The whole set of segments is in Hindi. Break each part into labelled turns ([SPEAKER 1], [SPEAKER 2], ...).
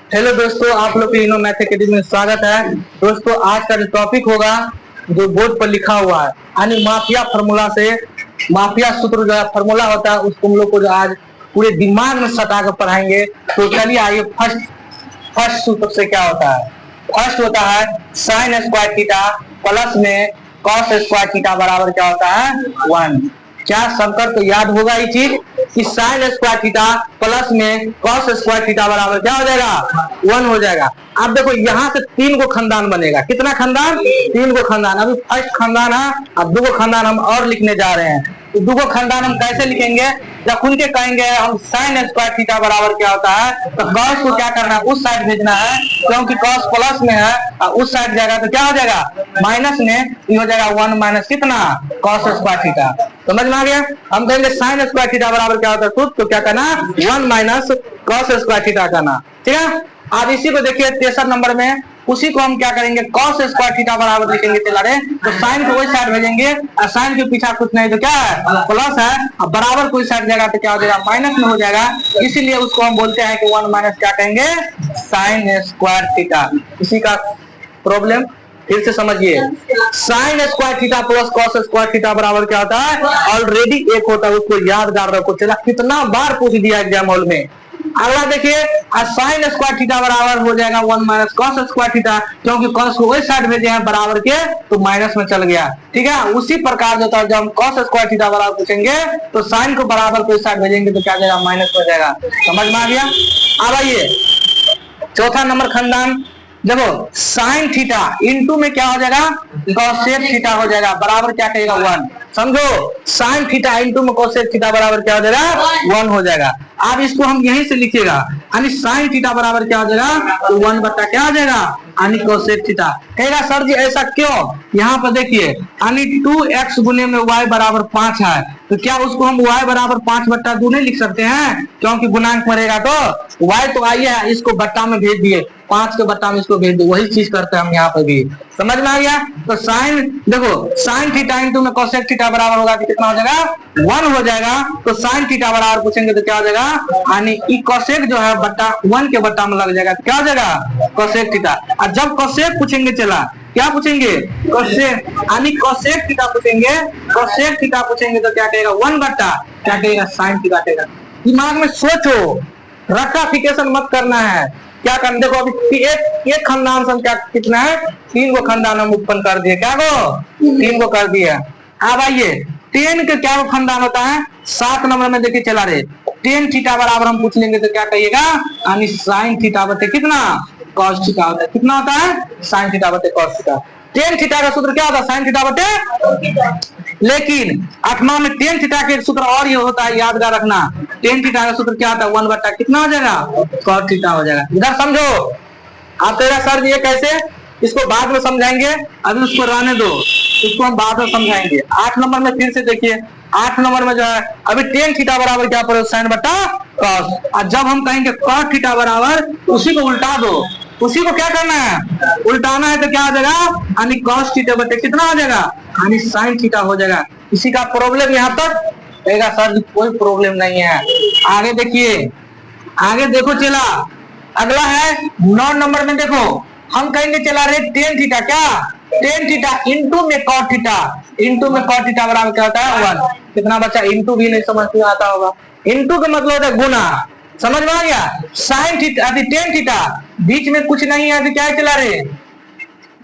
[SPEAKER 1] हेलो दोस्तों, आप लोग के इनो मैथ एकेडमी में स्वागत है। दोस्तों, आज का जो टॉपिक होगा जो बोर्ड पर लिखा हुआ है यानी माफिया फार्मूला से माफिया सूत्र जो फार्मूला होता है उसको हम लोग को जो आज पूरे दिमाग में सटा कर पढ़ाएंगे। तो चलिए आइए, फर्स्ट सूत्र से क्या होता है। फर्स्ट होता है साइन स्क्वायर थीटा प्लस में कॉस स्क्वायर थीटा बराबर क्या होता है 1। क्या सबकर तो याद होगा ये चीज कि साइन स्क्वायर थीटा प्लस में कॉस स्क्वायर थीटा बराबर क्या हो जाएगा 1 हो जाएगा। अब देखो यहाँ से 3 को खानदान बनेगा। कितना खानदान? 3 को खानदान। अभी फर्स्ट खानदान है, अब 2 को खानदान हम और लिखने जा रहे हैं। तो 2 को खानदान हम कैसे लिखेंगे? जब उनके कहेंगे हम साइन स्क्वायर थीटा बराबर क्या होता है तो कॉस को क्या करना है उस साइड भेजना है, क्योंकि कॉस प्लस में है और उस साइड जाएगा तो क्या हो जाएगा माइनस में। ये हो जाएगा 1 माइनस कितना कॉस स्क्वायर थीटा। समझ में आ गया? हम कहेंगे साइन स्क्वायर थीटा बराबर क्या होता है तो क्या करना 1 माइनस कॉस स्क्वायर थीटा करना। ठीक है। अब इसी को देखिए 63 नंबर में उसी को हम क्या करेंगे कॉस स्क्वायर थीटा बराबर लिखेंगे। चला रहे तो साइन को वही साइड भेजेंगे और साइन के पीछे कुछ नहीं तो क्या है प्लस है और बराबर कोई साइड जाएगा तो क्या हो जाएगा माइनस में हो जाएगा। इसीलिए उसको हम बोलते हैं कि 1 माइनस क्या कहेंगे साइन स्क्वायर थीटा। इसी का प्रॉब्लम फिर से समझिए। Sign square theta plus cos square theta बराबर क्या होता है ऑलरेडी एक होता है, उसको यादगार रखो। चला कितना बार पूछ दिया एग्जाम हॉल में। अगला देखिए साइन स्क्वायर थीटा बराबर हो जाएगा 1 माइनस कॉस स्क्वायर थीटा, क्योंकि कॉस को वही साइड भेजे हैं बराबर के तो माइनस में चल गया। ठीक है। उसी प्रकार जो था जब हम कॉस स्क्वायर थीटा बराबर पूछेंगे तो साइन को बराबर कोई साइड भेजेंगे तो क्या जाएगा माइनस में जाएगा। समझ में आ गया? अब आइए चौथा नंबर खानदान। देखो साइन थीटा इंटू में क्या हो जाएगा कॉसेक थीटा हो जाएगा बराबर क्या कहेगा 1। समझो साइन थीटा इंटू में कोसेक थीटा बराबर क्या हो जाएगा 1 हो जाएगा। अब इसको हम यहीं से लिखिएगा यानी साइन थीटा बराबर क्या हो जाएगा तो 1 बटा क्या हो जाएगा यानी कोसेक थीटा। कहेगा सर जी ऐसा क्यों? यहाँ पर देखिए यानी 2x गुने में y बराबर 5 है तो क्या उसको हम y बराबर 5 बट्टा 2 नहीं लिख सकते हैं, क्योंकि गुणांक में रहेगा तो y तो आई है, इसको बट्टा में भेज दिए 5 के बट्टा में इसको भेज दो, वही चीज करते हैं हम यहाँ पर भी। समझ में आ गया? तो साइन देखो साइन थीटा इंटू में कोसेक थीटा बराबर होगा कि कितना हो जाएगा 1 हो जाएगा। तो साइन थीटा बराबर पूछेंगे तो क्या हो जाएगा यानी कोसेक जो है बट्टा 1 के बट्टा में लग जाएगा, क्या हो जाएगा कोसेक थीटा। और जब कोसेक पूछेंगे चला क्या पूछेंगे कोसेक यानी कोसेक थीटा पूछेंगे, कोसेक थीटा पूछेंगे तो क्या कहेगा 1 बट्टा क्या कहेगा साइन थीटा कहेगा। दिमाग में सोचो, रट्टाफिकेशन मत करना है। क्या करना देखो अभी एक खानदान संख्या कितना है 3 को खानदान हम उत्पन्न कर दिए, क्या को 3 को कर दिया। अब आइए 10 के क्या खानदान होता है 7 नंबर में देखिए चला रहे 10 थीटा बराबर हम पूछ लेंगे तो क्या कहिएगा यानी साइन थीटा बटे कितना कॉस थीटा होता है। कितना होता है साइन थीटा बटे कॉस थीटा। 10 थीटा का सूत्र क्या होता है साइन थीटा बटे, लेकिन 8वां में 10 थीटा के सूत्र और ये होता है यादगार रखना। 10 थीटा का सूत्र क्या होता है 1 बटा कितना हो जाएगा कॉस थीटा हो जाएगा। इधर समझो। आप कहेगा सर ये कैसे, इसको बाद में समझाएंगे, अभी उसको रहने दो, इसको हम बाद में समझाएंगे। 8 नंबर में फिर से देखिए 8 नंबर में जो है अभी 10 थीटा बराबर क्या पड़े साइन बटा कॉस। और जब हम कहेंगे कॉस थीटा बराबर उसी को उल्टा दो, उसी को क्या करना है उल्टाना है तो क्या हो जाएगा यानी कॉस थीटा बटे कितना हो जाएगा यानी साइन थीटा हो जाएगा। इसी का प्रॉब्लम यहाँ तक कहेगा सर कोई प्रॉब्लम नहीं है। आगे देखिए, आगे देखो चला अगला है 9 नंबर में। देखो हम कहेंगे चला रहे 10 थीटा क्या 10 थीटा इंटू में कॉट थीटा, इंटू में कॉट थीटा बराबर क्या होता है 1। कितना बच्चा इंटू भी नहीं समझ में आता होगा। इंटू का मतलब होता है गुना। समझ में आ गया? साइन थीटा 10 थीटा बीच में कुछ नहीं है तो क्या चला रहे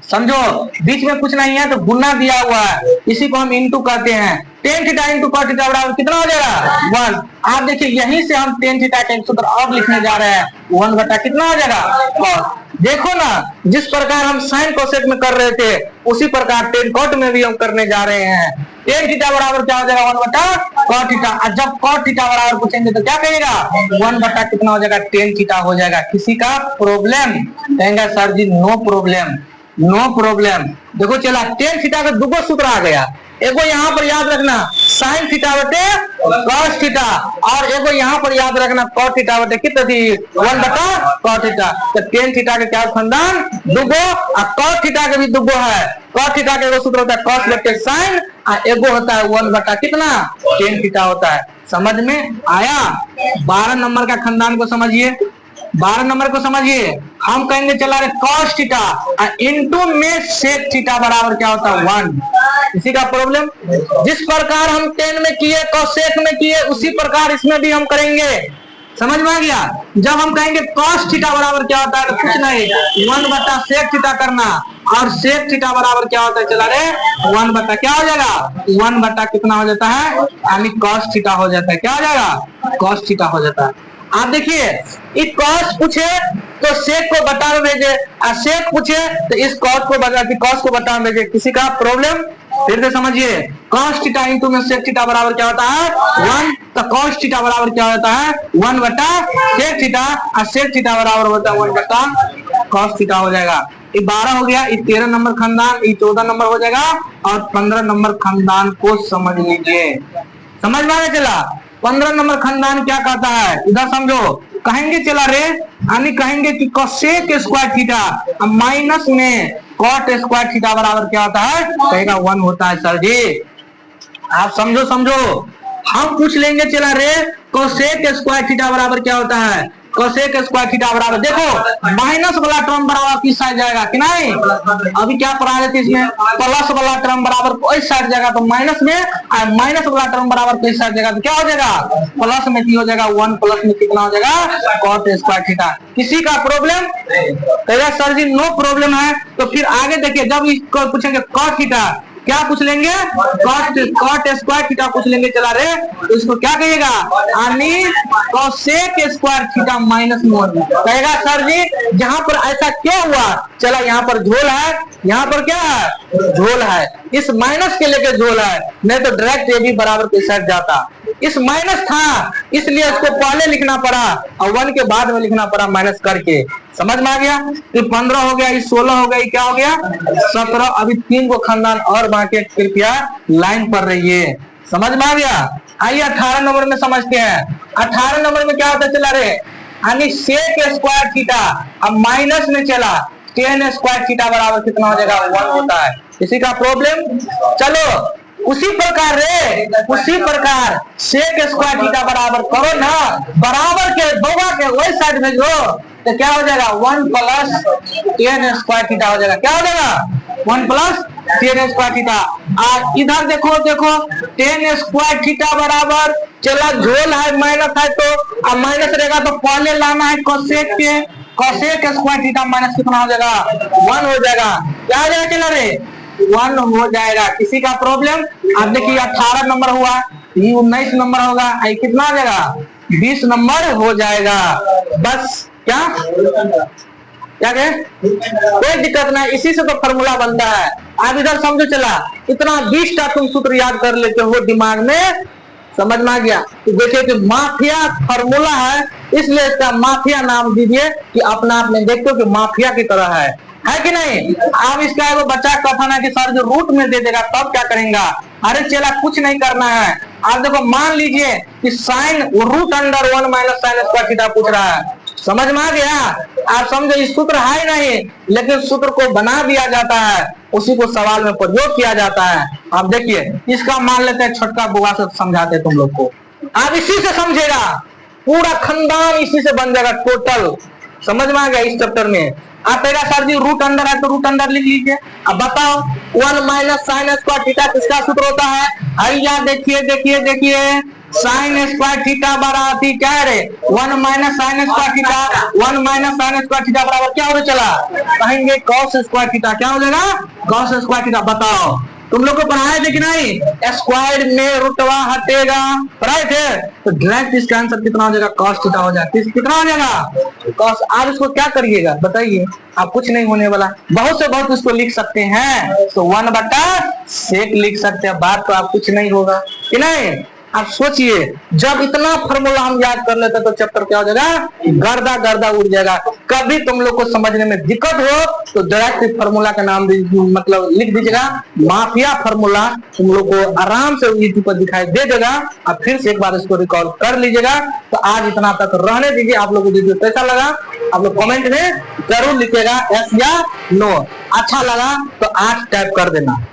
[SPEAKER 1] समझो, बीच में कुछ नहीं है तो गुना दिया हुआ है, इसी को हम इंटू कहते हैं। 10 थीटा इंटू कॉट थीटा बराबर कितना हो जाएगा 1। आप देखिए यहीं से हम 10 थीटा का सूत्र और लिखने जा रहे हैं 1 बटा कितना हो जाएगा कॉस। देखो ना जिस प्रकार हम साइन कोसेक में कर रहे थे उसी प्रकार 10 कॉट में भी हम करने जा रहे हैं। 10 थीटा बराबर क्या हो जाएगा 1 बटा कॉट थीटा। और जब कॉट थीटा बराबर पूछेंगे तो क्या कहेगा 1 बटा कितना हो जाएगा 10 थीटा हो जाएगा। किसी का प्रॉब्लम? कहेंगे सर जी नो प्रॉब्लम, नो प्रॉब्लम। देखो चला 10 थीटा का 2 सूत्र आ गया। एगो यहाँ पर याद रखना साइन थीटा बटे कॉस थीटा और एगो यहाँ पर याद रखना कॉट थीटा बटे कितना थी 1 बटा कॉट थीटा। तो 10 थीटा के क्या खानदान 2 और कॉट थीटा के भी 2 है। कॉट थीटा का एगो सूत्र होता है कॉस बटे साइन और एगो होता है 1 बटा कितना 10 थीटा होता है। समझ में आया? 12 नंबर का खानदान को समझिए। 12 नंबर को समझिए, हम कहेंगे चला रे cos थीटा इंटू में sec थीटा बराबर क्या होता है 1। इसी का प्रॉब्लम जिस प्रकार हम tan में किए cosec में किए उसी प्रकार इसमें भी हम करेंगे। समझ में आ गया। जब हम कहेंगे cos थीटा बराबर क्या होता है तो कुछ नहीं 1 बटा sec थीटा करना, और sec थीटा बराबर क्या होता है चला रे 1 बटा क्या हो जाएगा 1 बटा कितना हो जाता है यानी cos थीटा हो जाता है। क्या हो जाएगा cos थीटा हो जाता है। आप देखिए इस cos पूछे तो sec को बटा में भेजे, और sec पूछे तो इस cos को बटा में भेजे। किसी का प्रॉब्लम फिर से समझिए, cos थीटा इंटू में sec थीटा बराबर क्या होता है 1, तो cos थीटा बराबर क्या होता है 1 बटा sec थीटा, और sec थीटा बराबर होता है 1 बटा cos थीटा हो जाएगा। ये 12 हो गया, ये 13 नंबर खानदान, ये 14 नंबर हो जाएगा, और 15 नंबर खानदान को समझ लीजिए। समझ में आने चला 15 नंबर खानदान क्या कहता है, इधर समझो। कहेंगे चला रे यानी कहेंगे कि कोसेक स्क्वायर थीटा माइनस में कॉट स्क्वायर थीटा बराबर क्या होता है, कहेगा 1 होता है। सर जी आप समझो हम पूछ लेंगे चला रे कोसेक स्क्वायर थीटा बराबर क्या होता है, कोसेक स्क्वायर थीटा बराबर देखो माइनस वाला टर्म बराबर किस साइड जाएगा कि नहीं, अभी क्या पढ़ा रहे थे इसमें प्लस वाला टर्म बराबर इस साइड जाएगा तो माइनस में, और माइनस वाला टर्म बराबर किस साइड जाएगा तो क्या हो जाएगा प्लस में हो जाएगा 1 प्लस में कितना हो जाएगा कॉट स्क्वायर थीटा। किसी का प्रॉब्लम कहेगा सर जी नो प्रॉब्लम है। तो फिर आगे देखिए जब इसको पूछेंगे कॉट थीटा क्या पूछ लेंगे कॉट स्क्वायर थीटा पूछ लेंगे चला रे तो इसको क्या कहिएगा यानी कोसेक स्क्वायर थीटा माइनस 1 कहेगा। सर जी जहां पर ऐसा क्या हुआ, चला यहाँ पर झोल है, यहाँ पर क्या है झोल है, इस माइनस के लेके झोल है, नहीं तो डायरेक्ट ये भी बराबर के साथ जाता। इस माइनस था इसलिए इसको पहले लिखना पड़ा और 1 के बाद में लिखना पड़ा माइनस करके। समझ में आ गया। तो 15 हो गया, 16 हो गया, क्या हो गया 17। अभी 3 को खानदान और बाकी कृपया लाइन पर रहिए। समझ में आ गया। आइए 18 नंबर में समझते हैं। 18 नंबर में क्या होता चला रे यानी सेक स्क्वायर थीटा अब माइनस में चला tan स्क्वायर थीटा बराबर कितना हो जाएगा 1 होता है। किसी का प्रॉब्लम। चलो उसी प्रकार सेक स्क्वायर थीटा बराबर करो ना, बराबर के दोगा के वही साइड भेजो तो क्या हो जाएगा 1 प्लस tan स्क्वायर थीटा हो जाएगा। क्या हो जाएगा 1 प्लस tan स्क्वायर थीटा। और इधर देखो tan स्क्वायर थीटा बराबर चला झोल है माइनस है तो अब माइनस रहेगा तो पहले लाना है कोसेक स्क्वायर थीटा माइनस कितना हो जाएगा 1 हो जाएगा। क्या हो जाएगा चला रे 1 हो जाएगा। किसी का प्रॉब्लम। अब देखिए 18 नंबर हुआ, ये 19 नंबर होगा, ये कितना हो जाएगा 20 नंबर हो जाएगा। बस क्या कहे कोई दिक्कत नहीं, इसी से तो फॉर्मूला बनता है। आप इधर समझो चला इतना 20 का तुम सूत्र याद कर लेते हो दिमाग में। समझ में आ गया। तो देखिए कि माफिया फॉर्मूला है इसलिए इसका माफिया नाम दीजिए कि अपना आप में देखते हो कि माफिया की तरह है कि नहीं। आप इसका एगो बच्चा कथन है कि सर जो रूट में दे देगा तब क्या करेंगे। अरे चला कुछ नहीं करना है। आप देखो मान लीजिए कि sine root under 1 minus sine square theta पूछ रहा है। समझ में आ गया। आप समझो इस सूत्र है नहीं लेकिन सूत्र को बना दिया जाता है, उसी को सवाल में प्रयोग किया जाता है। आप देखिए इसका मान लेते हैं छोटका बुआ से समझाते तुम लोग को। आप इसी से समझेगा पूरा खानदान इसी से बन जाएगा टोटल। समझ में आ गया। इस चैप्टर में आप कहेगा सर जी रूट अंडर है तो रूट अंडर लिख लीजिए। अब बताओ 1 माइनस साइन स्क्वायर थीटा किसका सूत्र होता है। आइया देखिए साइन स्क्वायर थीटा बराबर क्या है 1 minus sine square theta 1 minus sine square theta बराबर क्या होने चला कहेंगे कॉस स्क्वायर थीटा। क्या हो जाएगा कॉस स्क्वायर थीटा। बताओ तुम लोग को पढ़ाए थे कि नहीं। स्क्वायर में रुटवा हटेगा पढ़ाए थे तो डायरेक्ट इसका आंसर कितना हो जाएगा कॉस थीटा हो जाएगा। कितना हो जाएगा कॉस। आप इसको क्या करिएगा बताइए। आप कुछ नहीं होने वाला, बहुत से बहुत इसको लिख सकते हैं तो 1 बटा सेक लिख सकते हैं। बात तो आप कुछ नहीं होगा कि नहीं। आप सोचिए जब इतना फॉर्मूला हम याद कर लेते तो चैप्टर क्या हो जाएगा गर्दा उड़ जाएगा। कभी तुम लोग को समझने में दिक्कत हो तो डायरेक्ट फॉर्मूला का नाम मतलब लिख दीजिएगा माफिया फॉर्मूला। तुम लोग को आराम से यूट्यूब पर दिखाई दे देगा। आप फिर से एक बार इसको रिकॉर्ड कर लीजिएगा। तो आज इतना तक रहने दीजिए। आप लोगों को वीडियो कैसा लगा आप लोग कमेंट में जरूर लिखिएगा यस या नो। अच्छा लगा तो 8 टाइप कर देना।